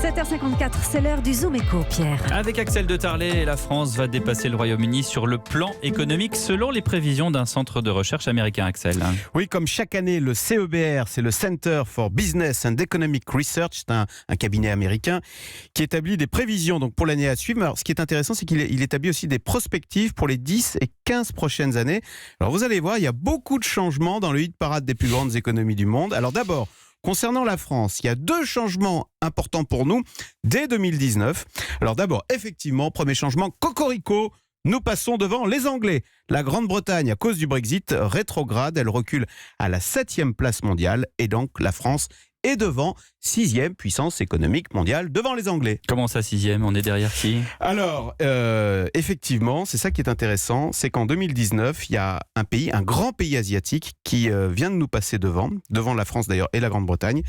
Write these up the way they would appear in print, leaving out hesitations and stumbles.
7h54, c'est l'heure du Zoom Éco, Pierre. Avec Axel de Tarlet, la France va dépasser le Royaume-Uni sur le plan économique selon les prévisions d'un centre de recherche américain, Axel. Oui, comme chaque année, le CEBR, c'est le Center for Business and Economic Research, c'est un cabinet américain qui établit des prévisions donc pour l'année à suivre. Alors, ce qui est intéressant, c'est qu'il établit aussi des prospectives pour les 10 et 15 prochaines années. Alors vous allez voir, il y a beaucoup de changements dans le hit parade des plus grandes économies du monde. Alors d'abord, concernant la France, il y a 2 changements importants pour nous dès 2019. Alors d'abord, effectivement, premier changement, cocorico, nous passons devant les Anglais. La Grande-Bretagne, à cause du Brexit, rétrograde, elle recule à la 7e place mondiale et donc la France est devant 6e puissance économique mondiale, devant les Anglais. Comment ça, 6e? On est derrière qui? Alors, effectivement, c'est ça qui est intéressant, c'est qu'en 2019, il y a un grand pays asiatique qui vient de nous passer devant la France d'ailleurs et la Grande-Bretagne.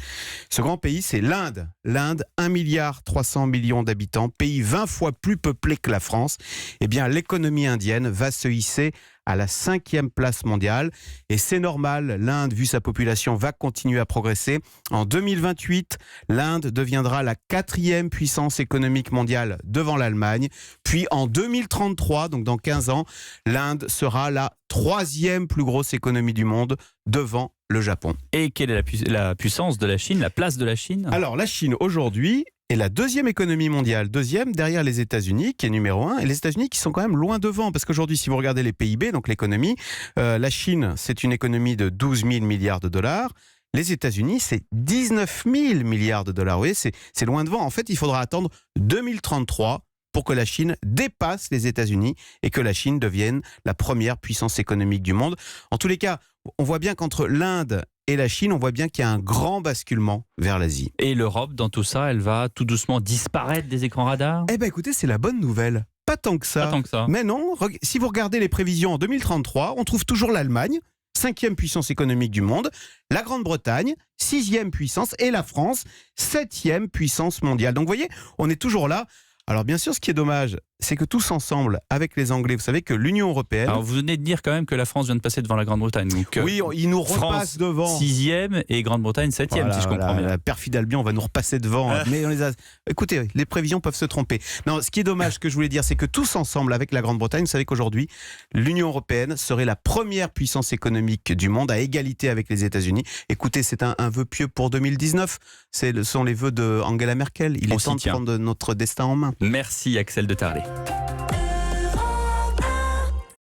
Ce grand pays, c'est l'Inde. L'Inde, 1,3 milliard d'habitants, pays 20 fois plus peuplé que la France. Eh bien, l'économie indienne va se hisser à la 5e place mondiale. Et c'est normal, l'Inde, vu sa population, va continuer à progresser. En 2028, l'Inde deviendra la 4e puissance économique mondiale devant l'Allemagne. Puis en 2033, donc dans 15 ans, l'Inde sera la 3e plus grosse économie du monde devant le Japon. Et quelle est la puissance de la Chine, la place de la Chine? Alors la Chine aujourd'hui est la 2e économie mondiale, 2e derrière les États-Unis qui est numéro 1, et les États-Unis qui sont quand même loin devant, parce qu'aujourd'hui si vous regardez les PIB, donc l'économie, la Chine c'est une économie de 12 000 milliards de dollars, les États-Unis c'est 19 000 milliards de dollars, vous voyez, c'est loin devant. En fait il faudra attendre 2033 pour que la Chine dépasse les États-Unis et que la Chine devienne la première puissance économique du monde. En tous les cas, on voit bien qu'entre l'Inde et la Chine, on voit bien qu'il y a un grand basculement vers l'Asie. Et l'Europe, dans tout ça, elle va tout doucement disparaître des écrans radars? Eh bien écoutez, c'est la bonne nouvelle. Pas tant que ça. Pas tant que ça. Mais non, si vous regardez les prévisions en 2033, on trouve toujours l'Allemagne, 5e puissance économique du monde, la Grande-Bretagne, 6e puissance, et la France, 7e puissance mondiale. Donc vous voyez, on est toujours là. Alors bien sûr, ce qui est dommage, c'est que tous ensemble, avec les Anglais, vous savez que l'Union européenne... Alors vous venez de dire quand même que la France vient de passer devant la Grande-Bretagne. Donc, oui, ils nous repassent devant. 6e et Grande-Bretagne 7e, Voilà, si je comprends bien. La perfide Albion, on va nous repasser devant. Mais on les a... Écoutez, les prévisions peuvent se tromper. Non, ce qui est dommage, ce que je voulais dire, c'est que tous ensemble, avec la Grande-Bretagne, vous savez qu'aujourd'hui, l'Union européenne serait la première puissance économique du monde, à égalité avec les États-Unis. Écoutez, c'est un vœu pieux pour 2019. Ce sont les vœux d'Angela Merkel. Il est temps de prendre notre destin en main. Merci Axel de Tarlet.